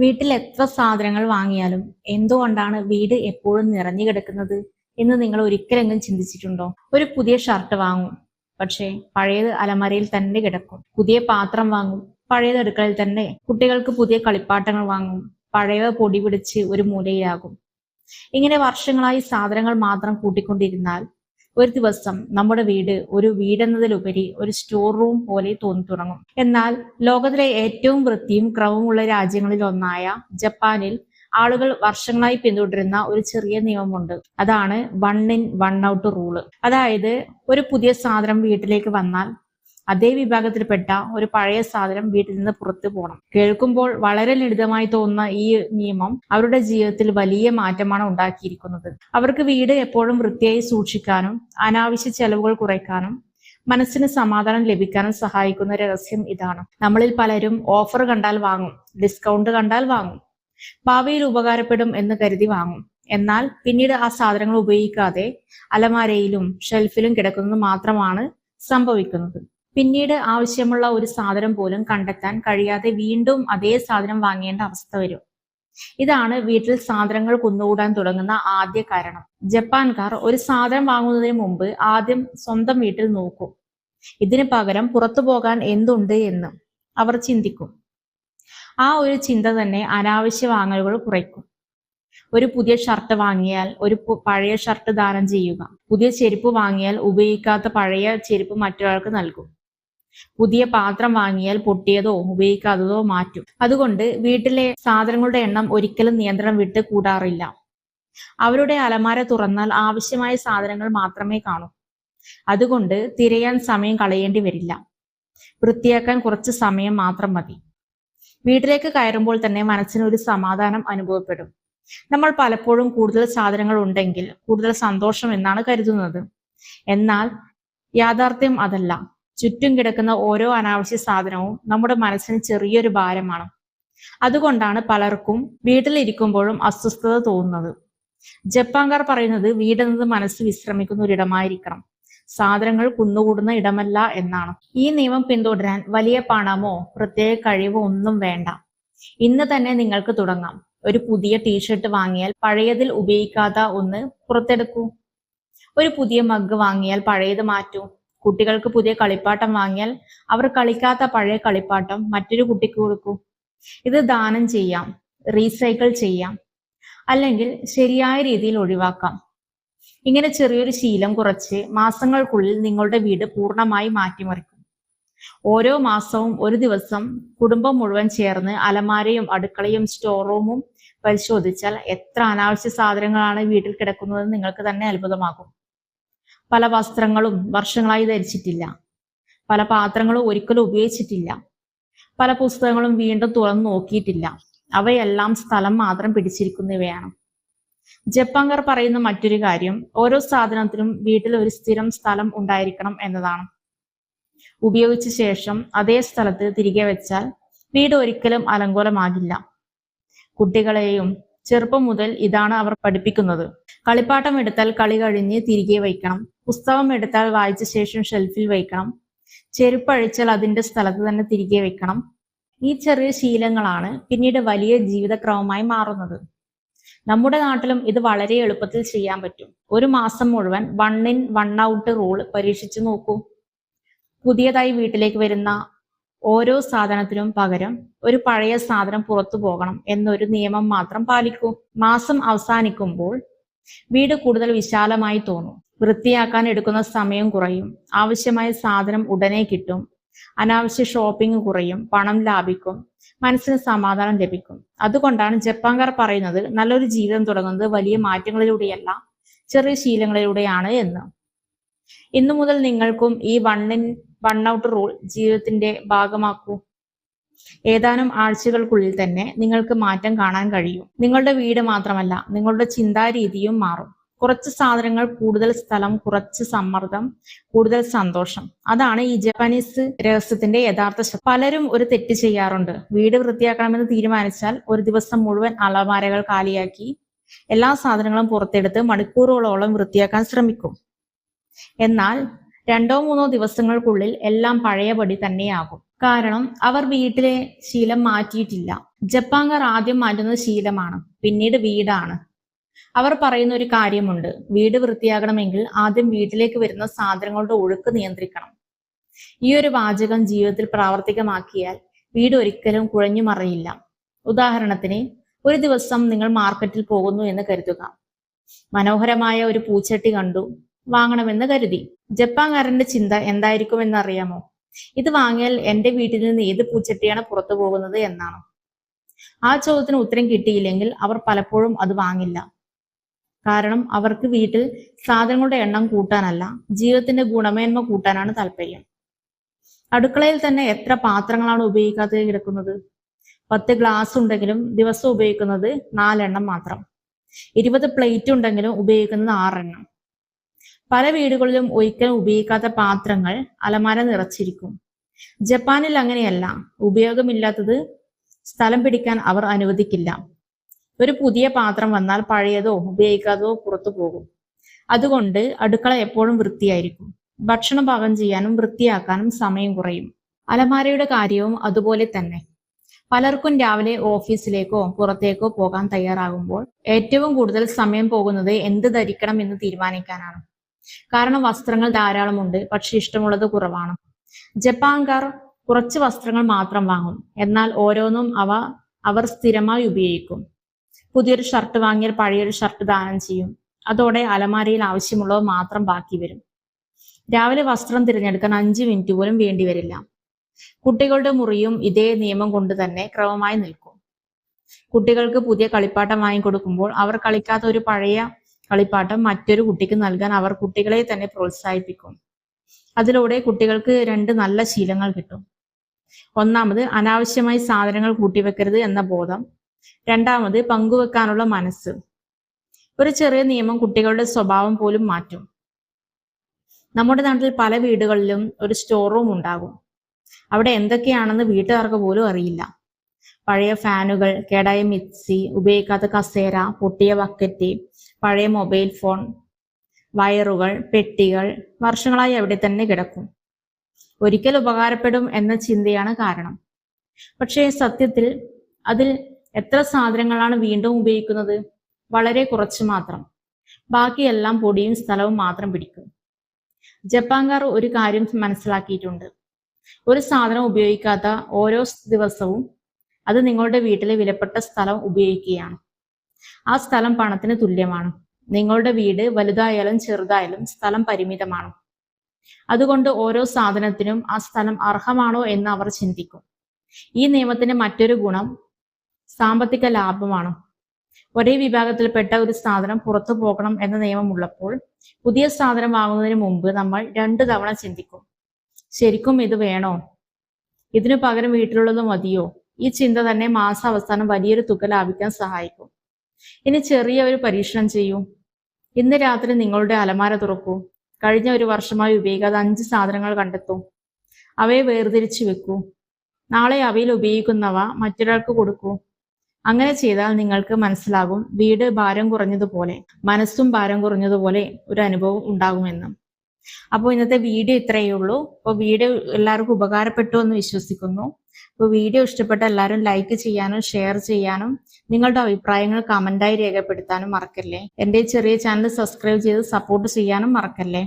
വീട്ടിൽ എത്ര സാധനങ്ങൾ വാങ്ങിയാലും എന്തുകൊണ്ടാണ് വീട് എപ്പോഴും നിറഞ്ഞു കിടക്കുന്നത് എന്ന് നിങ്ങൾ ഒരിക്കലെങ്കിലും ചിന്തിച്ചിട്ടുണ്ടോ? ഒരു പുതിയ ഷർട്ട് വാങ്ങും, പക്ഷേ പഴയത് അലമാരയിൽ തന്നെ കിടക്കും. പുതിയ പാത്രം വാങ്ങും, പഴയത് അടുക്കളയിൽ തന്നെ. കുട്ടികൾക്ക് പുതിയ കളിപ്പാട്ടങ്ങൾ വാങ്ങും, പഴയവ പൊടി പിടിച്ച് ഒരു മൂലയിലാകും. ഇങ്ങനെ വർഷങ്ങളായി സാധനങ്ങൾ മാത്രം കൂട്ടിക്കൊണ്ടിരുന്നാൽ ഒരു ദിവസം നമ്മുടെ വീട് ഒരു വീടെന്നതിലുപരി ഒരു സ്റ്റോർ റൂം പോലെ തോന്നി തുടങ്ങും. എന്നാൽ ലോകത്തിലെ ഏറ്റവും വൃത്തിയും ക്രമമുള്ള രാജ്യങ്ങളിൽ ഒന്നായ ജപ്പാനിൽ ആളുകൾ വർഷങ്ങളായി പിന്തുടരുന്ന ഒരു ചെറിയ നിയമമുണ്ട്. അതാണ് 1 in 1 out റൂള്. അതായത് ഒരു പുതിയ സാധനം വീട്ടിലേക്ക് വന്നാൽ അതേ വിഭാഗത്തിൽപ്പെട്ട ഒരു പഴയ സാധനം വീട്ടിൽ നിന്ന് പുറത്തു പോകണം. കേൾക്കുമ്പോൾ വളരെ ലളിതമായി തോന്നുന്ന ഈ നിയമം അവരുടെ ജീവിതത്തിൽ വലിയ മാറ്റമാണ് ഉണ്ടാക്കിയിരിക്കുന്നത്. അവർക്ക് വീട് എപ്പോഴും വൃത്തിയായി സൂക്ഷിക്കാനും അനാവശ്യ ചെലവുകൾ കുറയ്ക്കാനും മനസ്സിന് സമാധാനം ലഭിക്കാനും സഹായിക്കുന്ന രഹസ്യം ഇതാണ്. നമ്മളിൽ പലരും ഓഫർ കണ്ടാൽ വാങ്ങും, ഡിസ്കൗണ്ട് കണ്ടാൽ വാങ്ങും, ഭാവിയിൽ ഉപകാരപ്പെടും എന്ന് കരുതി വാങ്ങും. എന്നാൽ പിന്നീട് ആ സാധനങ്ങൾ ഉപയോഗിക്കാതെ അലമാരയിലും ഷെൽഫിലും കിടക്കുന്നത് മാത്രമാണ് സംഭവിക്കുന്നത്. പിന്നീട് ആവശ്യമുള്ള ഒരു സാധനം പോലും കണ്ടെത്താൻ കഴിയാതെ വീണ്ടും അതേ സാധനം വാങ്ങേണ്ട അവസ്ഥ വരും. ഇതാണ് വീട്ടിൽ സാധനങ്ങൾ കുന്നുകൂടാൻ തുടങ്ങുന്ന ആദ്യ കാരണം. ജപ്പാൻകാർ ഒരു സാധനം വാങ്ങുന്നതിന് മുമ്പ് ആദ്യം സ്വന്തം വീട്ടിൽ നോക്കും. ഇതിന് പകരം പുറത്തു പോകാൻ എന്തുണ്ട് എന്ന് അവർ ചിന്തിക്കും. ആ ഒരു ചിന്ത തന്നെ അനാവശ്യ വാങ്ങലുകൾ കുറയ്ക്കും. ഒരു പുതിയ ഷർട്ട് വാങ്ങിയാൽ ഒരു പഴയ ഷർട്ട് ദാനം ചെയ്യുക. പുതിയ ചെരുപ്പ് വാങ്ങിയാൽ ഉപയോഗിക്കാത്ത പഴയ ചെരുപ്പ് മറ്റൊരാൾക്ക് നൽകും. പുതിയ പാത്രം വാങ്ങിയാൽ പൊട്ടിയതോ ഉപയോഗിക്കാത്തതോ മാറ്റും. അതുകൊണ്ട് വീട്ടിലെ സാധനങ്ങളുടെ എണ്ണം ഒരിക്കലും നിയന്ത്രണം വിട്ട് കൂടാറില്ല. അവരുടെ അലമാര തുറന്നാൽ ആവശ്യമായ സാധനങ്ങൾ മാത്രമേ കാണൂ. അതുകൊണ്ട് തിരയാൻ സമയം കളയേണ്ടി വരില്ല. വൃത്തിയാക്കാൻ കുറച്ച് സമയം മാത്രം മതി. വീട്ടിലേക്ക് കയറുമ്പോൾ തന്നെ മനസ്സിന് ഒരു സമാധാനം അനുഭവപ്പെടും. നമ്മൾ പലപ്പോഴും കൂടുതൽ സാധനങ്ങൾ ഉണ്ടെങ്കിൽ കൂടുതൽ സന്തോഷം എന്നാണ് കരുതുന്നത്. എന്നാൽ യാഥാർത്ഥ്യം അതല്ല. ചുറ്റും കിടക്കുന്ന ഓരോ അനാവശ്യ സാധനവും നമ്മുടെ മനസ്സിന് ചെറിയൊരു ഭാരമാണ്. അതുകൊണ്ടാണ് പലർക്കും വീട്ടിലിരിക്കുമ്പോഴും അസ്വസ്ഥത തോന്നുന്നത്. ജപ്പാൻകാർ പറയുന്നത് വീടെന്നത് മനസ്സ് വിശ്രമിക്കുന്ന ഒരിടമായിരിക്കണം, സാധനങ്ങൾ കുന്നുകൂടുന്ന ഇടമല്ല എന്നാണ്. ഈ നിയമം പിന്തുടരാൻ വലിയ പണമോ പ്രത്യേക കഴിവോ ഒന്നും വേണ്ട. ഇന്ന് തന്നെ നിങ്ങൾക്ക് തുടങ്ങാം. ഒരു പുതിയ ടീഷർട്ട് വാങ്ങിയാൽ പഴയതിൽ ഉപയോഗിക്കാത്ത ഒന്ന് പുറത്തെടുക്കൂ. ഒരു പുതിയ മഗ് വാങ്ങിയാൽ പഴയത് മാറ്റൂ. കുട്ടികൾക്ക് പുതിയ കളിപ്പാട്ടം വാങ്ങിയാൽ അവർ കളിക്കാത്ത പഴയ കളിപ്പാട്ടം മറ്റൊരു കുട്ടിക്ക് കൊടുക്കൂ. ഇത് ദാനം ചെയ്യാം, റീസൈക്കിൾ ചെയ്യാം, അല്ലെങ്കിൽ ശരിയായ രീതിയിൽ ഒഴിവാക്കാം. ഇങ്ങനെ ചെറിയൊരു ശീലം കുറച്ച് മാസങ്ങൾക്കുള്ളിൽ നിങ്ങളുടെ വീട് പൂർണ്ണമായി മാറ്റിമറിക്കും. ഓരോ മാസവും ഒരു ദിവസം കുടുംബം മുഴുവൻ ചേർന്ന് അലമാരയും അടുക്കളയും സ്റ്റോർ റൂമും പരിശോധിച്ചാൽ എത്ര അനാവശ്യ സാധനങ്ങളാണ് വീട്ടിൽ കിടക്കുന്നതെന്ന് നിങ്ങൾക്ക് തന്നെ അത്ഭുതമാകും. പല വസ്ത്രങ്ങളും വർഷങ്ങളായി ധരിച്ചിട്ടില്ല, പല പാത്രങ്ങളും ഒരിക്കലും ഉപയോഗിച്ചിട്ടില്ല, പല പുസ്തകങ്ങളും വീണ്ടും തുറന്നു നോക്കിയിട്ടില്ല. അവയെല്ലാം സ്ഥലം മാത്രം പിടിച്ചിരിക്കുന്നവയാണ്. ജപ്പാൻകാർ പറയുന്ന മറ്റൊരു കാര്യം ഓരോ സാധനത്തിനും വീട്ടിൽ ഒരു സ്ഥിരം സ്ഥലം ഉണ്ടായിരിക്കണം എന്നതാണ്. ഉപയോഗിച്ച ശേഷം അതേ സ്ഥലത്ത് തിരികെ വെച്ചാൽ വീട് ഒരിക്കലും അലങ്കോലമാകില്ല. കുട്ടികളെയും ചെറുപ്പം മുതൽ ഇതാണ് അവർ പഠിപ്പിക്കുന്നത്. കളിപ്പാട്ടം എടുത്താൽ കളി കഴിഞ്ഞ് തിരികെ വയ്ക്കണം. പുസ്തകം എടുത്താൽ വായിച്ച ശേഷം ഷെൽഫിൽ വയ്ക്കണം. ചെരുപ്പ് അഴിച്ചാൽ അതിന്റെ സ്ഥലത്ത് തന്നെ തിരികെ വെക്കണം. ഈ ചെറിയ ശീലങ്ങളാണ് പിന്നീട് വലിയ ജീവിതക്രമമായി മാറുന്നത്. നമ്മുടെ നാട്ടിലും ഇത് വളരെ എളുപ്പത്തിൽ ചെയ്യാൻ പറ്റും. ഒരു മാസം മുഴുവൻ 1 in 1 out റൂൾ പരീക്ഷിച്ചു നോക്കൂ. പുതിയതായി വീട്ടിലേക്ക് വരുന്ന ഓരോ സാധനത്തിനും പകരം ഒരു പഴയ സാധനം പുറത്തു പോകണം എന്നൊരു നിയമം മാത്രം പാലിക്കൂ. മാസം അവസാനിക്കുമ്പോൾ വീട് കൂടുതൽ വിശാലമായി തോന്നും. വൃത്തിയാക്കാൻ എടുക്കുന്ന സമയം കുറയും. ആവശ്യമായ സാധനം ഉടനെ കിട്ടും. അനാവശ്യ ഷോപ്പിംഗ് കുറയും. പണം ലാഭിക്കും. മനസ്സിന് സമാധാനം ലഭിക്കും. അതുകൊണ്ടാണ് ജപ്പാൻകാർ പറയുന്നത് നല്ലൊരു ജീവിതം തുടങ്ങുന്നത് വലിയ മാറ്റങ്ങളിലൂടെയല്ല, ചെറിയ ശീലങ്ങളിലൂടെയാണ് എന്ന്. ഇന്നു മുതൽ നിങ്ങൾക്കും ഈ 1 in 1 out റൂൾ ജീവിതത്തിന്റെ ഭാഗമാക്കൂ. ഏതാനും ആഴ്ചകൾക്കുള്ളിൽ തന്നെ നിങ്ങൾക്ക് മാറ്റം കാണാൻ കഴിയും. നിങ്ങളുടെ വീട് മാത്രമല്ല, നിങ്ങളുടെ ചിന്താരീതിയും മാറും. കുറച്ച് സാധനങ്ങൾ, കൂടുതൽ സ്ഥലം, കുറച്ച് സമ്മർദ്ദം, കൂടുതൽ സന്തോഷം. അതാണ് ഈ ജപ്പാനീസ് രഹസ്യത്തിന്റെ യഥാർത്ഥ ശക്തി. പലരും ഒരു തെറ്റ് ചെയ്യാറുണ്ട്. വീട് വൃത്തിയാക്കണമെന്ന് തീരുമാനിച്ചാൽ ഒരു ദിവസം മുഴുവൻ അലമാരകൾ കാലിയാക്കി എല്ലാ സാധനങ്ങളും പുറത്തെടുത്ത് മണിക്കൂറുകളോളം വൃത്തിയാക്കാൻ ശ്രമിക്കും. എന്നാൽ 2-3 ദിവസങ്ങൾക്കുള്ളിൽ എല്ലാം പഴയപടി തന്നെയാകും. കാരണം അവർ വീട്ടിലെ ശീലം മാറ്റിയിട്ടില്ല. ജപ്പാൻകാർ ആദ്യം മാറ്റുന്നത് ശീലമാണ്, പിന്നീട് വീടാണ്. അവർ പറയുന്ന ഒരു കാര്യമുണ്ട്: വീട് വൃത്തിയാകണമെങ്കിൽ ആദ്യം വീട്ടിലേക്ക് വരുന്ന സാധനങ്ങളുടെ ഒഴുക്ക് നിയന്ത്രിക്കണം. ഈ ഒരു വാചകം ജീവിതത്തിൽ പ്രാവർത്തികമാക്കിയാൽ വീട് ഒരിക്കലും കുഴഞ്ഞു മറിയില്ല. ഉദാഹരണത്തിന്, ഒരു ദിവസം നിങ്ങൾ മാർക്കറ്റിൽ പോകുന്നു എന്ന് കരുതുക. മനോഹരമായ ഒരു പൂച്ചട്ടി കണ്ടു, വാങ്ങണമെന്ന് കരുതി. ജപ്പാൻകാരന്റെ ചിന്ത എന്തായിരിക്കുമെന്ന് അറിയാമോ? ഇത് വാങ്ങിയാൽ എന്റെ വീട്ടിൽ നിന്ന് ഏത് പൂച്ചട്ടിയാണ് പുറത്തു പോകുന്നത് എന്നാണ്. ആ ചോദ്യത്തിന് ഉത്തരം കിട്ടിയില്ലെങ്കിൽ അവർ പലപ്പോഴും അത് വാങ്ങില്ല. കാരണം അവർക്ക് വീട്ടിൽ സാധനങ്ങളുടെ എണ്ണം കൂട്ടാനല്ല, ജീവിതത്തിന്റെ ഗുണമേന്മ കൂട്ടാനാണ് താല്പര്യം. അടുക്കളയിൽ തന്നെ എത്ര പാത്രങ്ങളാണ് ഉപയോഗിക്കാതെ കിടക്കുന്നത്? 10 ഗ്ലാസ് ഉണ്ടെങ്കിലും ദിവസം ഉപയോഗിക്കുന്നത് 4 എണ്ണം മാത്രം. 20 പ്ലേറ്റ് ഉണ്ടെങ്കിലും ഉപയോഗിക്കുന്നത് 6 എണ്ണം. പല വീടുകളിലും ഒരിക്കലും ഉപയോഗിക്കാത്ത പാത്രങ്ങൾ അലമാര നിറച്ചിരിക്കും. ജപ്പാനിൽ അങ്ങനെയല്ല. ഉപയോഗമില്ലാത്തത് സ്ഥലം പിടിക്കാൻ അവർ അനുവദിക്കില്ല. ഒരു പുതിയ പാത്രം വന്നാൽ പഴയതോ ഉപയോഗിക്കാത്തതോ പുറത്തു പോകും. അതുകൊണ്ട് അടുക്കള എപ്പോഴും വൃത്തിയായിരിക്കും. ഭക്ഷണം പാകം ചെയ്യാനും വൃത്തിയാക്കാനും സമയം കുറയും. അലമാരയുടെ കാര്യവും അതുപോലെ തന്നെ. പലർക്കും രാവിലെ ഓഫീസിലേക്കോ പുറത്തേക്കോ പോകാൻ തയ്യാറാകുമ്പോൾ ഏറ്റവും കൂടുതൽ സമയം പോകുന്നത് എന്ത് ധരിക്കണം എന്ന് തീരുമാനിക്കാനാണ്. കാരണം വസ്ത്രങ്ങൾ ധാരാളമുണ്ട്, പക്ഷെ ഇഷ്ടമുള്ളത് കുറവാണ്. ജപ്പാൻകാർ കുറച്ച് വസ്ത്രങ്ങൾ മാത്രം വാങ്ങും, എന്നാൽ ഓരോന്നും അവർ സ്ഥിരമായി ഉപയോഗിക്കും. പുതിയൊരു ഷർട്ട് വാങ്ങിയാൽ പഴയൊരു ഷർട്ട് ദാനം ചെയ്യും. അതോടെ അലമാരയിൽ ആവശ്യമുള്ളവ മാത്രം ബാക്കി വരും. രാവിലെ വസ്ത്രം തിരഞ്ഞെടുക്കാൻ 5 മിനിറ്റ് പോലും വേണ്ടിവരില്ല. കുട്ടികളുടെ മുറിയും ഇതേ നിയമം കൊണ്ട് തന്നെ ക്രമമായി നിൽക്കും. കുട്ടികൾക്ക് പുതിയ കളിപ്പാട്ടം വാങ്ങിക്കൊടുക്കുമ്പോൾ അവർ കളിക്കാത്ത ഒരു പഴയ കളിപ്പാട്ടം മറ്റൊരു കുട്ടിക്ക് നൽകാൻ അവർ കുട്ടികളെ തന്നെ പ്രോത്സാഹിപ്പിക്കും. അതിലൂടെ കുട്ടികൾക്ക് 2 നല്ല ശീലങ്ങൾ കിട്ടും. ഒന്നാമത്, അനാവശ്യമായി സാധനങ്ങൾ കൂട്ടിവെക്കരുത് എന്ന ബോധം. രണ്ടാമത്, പങ്കുവെക്കാനുള്ള മനസ്സ്. ഒരു ചെറിയ നിയമം കുട്ടികളുടെ സ്വഭാവം പോലും മാറ്റും. നമ്മുടെ നാട്ടിൽ പല വീടുകളിലും ഒരു സ്റ്റോർ റൂം ഉണ്ടാകും. അവിടെ എന്തൊക്കെയാണെന്ന് വീട്ടുകാർക്ക് പോലും അറിയില്ല. പഴയ ഫാനുകൾ, കേടായ മിക്സി, ഉപയോഗിക്കാത്ത കസേര, പൊട്ടിയ ബക്കറ്റ്, പഴയ മൊബൈൽ ഫോൺ, വയറുകൾ, പെട്ടികൾ വർഷങ്ങളായി അവിടെ തന്നെ കിടക്കും. ഒരിക്കൽ ഉപകാരപ്പെടും എന്ന ചിന്തയാണ് കാരണം. പക്ഷേ സത്യത്തിൽ അതിൽ എത്ര സാധനങ്ങളാണ് വീണ്ടും ഉപയോഗിക്കുന്നത്? വളരെ കുറച്ച് മാത്രം. ബാക്കിയെല്ലാം പൊടിയും സ്ഥലവും മാത്രം പിടിക്കും. ജപ്പാൻകാർ ഒരു കാര്യം മനസ്സിലാക്കിയിട്ടുണ്ട്: ഒരു സാധനം ഉപയോഗിക്കാത്ത ഓരോ ദിവസവും അത് നിങ്ങളുടെ വീട്ടിലെ വിലപ്പെട്ട സ്ഥലം ഉപയോഗിക്കുകയാണ്. ആ സ്ഥലം പണത്തിന് തുല്യമാണ്. നിങ്ങളുടെ വീട് വലുതായാലും ചെറുതായാലും സ്ഥലം പരിമിതമാണ്. അതുകൊണ്ട് ഓരോ സാധനത്തിനും ആ സ്ഥലം അർഹമാണോ എന്ന് അവർ ചിന്തിക്കും. ഈ നിയമത്തിന്റെ മറ്റൊരു ഗുണം സാമ്പത്തിക ലാഭമാണ്. ഒരേ വിഭാഗത്തിൽപ്പെട്ട ഒരു സാധനം പുറത്തു പോകണം എന്ന നിയമമുള്ളപ്പോൾ പുതിയ സാധനം വാങ്ങുന്നതിന് മുമ്പ് നമ്മൾ 2 തവണ ചിന്തിക്കും: ശരിക്കും ഇത് വേണോ? ഇതിനു പകരം വീട്ടിലുള്ളത് മതിയോ? ഈ ചിന്ത തന്നെ മാസാവസാനം വലിയൊരു തുക ലാഭിക്കാൻ സഹായിക്കും. ഇനി ചെറിയ ഒരു പരീക്ഷണം ചെയ്യൂ. ഇന്ന് രാത്രി നിങ്ങളുടെ അലമാര തുറക്കൂ. കഴിഞ്ഞ ഒരു വർഷമായി ഉപയോഗിക്കാതെ 5 സാധനങ്ങൾ കണ്ടെത്തൂ. അവയെ വേർതിരിച്ചു വെക്കൂ. നാളെ അവയിൽ ഉപയോഗിക്കുന്നവ മറ്റൊരാൾക്ക് കൊടുക്കൂ. അങ്ങനെ ചെയ്താൽ നിങ്ങൾക്ക് മനസ്സിലാകും, വീട് ഭാരം കുറഞ്ഞതുപോലെ മനസ്സും ഭാരം കുറഞ്ഞതുപോലെ ഒരു അനുഭവം ഉണ്ടാകുമെന്ന്. അപ്പോൾ ഇന്നത്തെ വീഡിയോ ഇത്രയേ ഉള്ളൂ. അപ്പോൾ വീഡിയോ എല്ലാവർക്കും ഉപകാരപ്പെട്ടു എന്ന് വിശ്വസിക്കുന്നു. അപ്പോൾ വീഡിയോ ഇഷ്ടപ്പെട്ട എല്ലാവരും ലൈക്ക് ചെയ്യാനും ഷെയർ ചെയ്യാനും നിങ്ങളുടെ അഭിപ്രായങ്ങൾ കമന്റായി രേഖപ്പെടുത്താനും മറക്കല്ലേ. എൻ്റെ ചെറിയ ചാനൽ സബ്സ്ക്രൈബ് ചെയ്ത് സപ്പോർട്ട് ചെയ്യാനും മറക്കല്ലേ.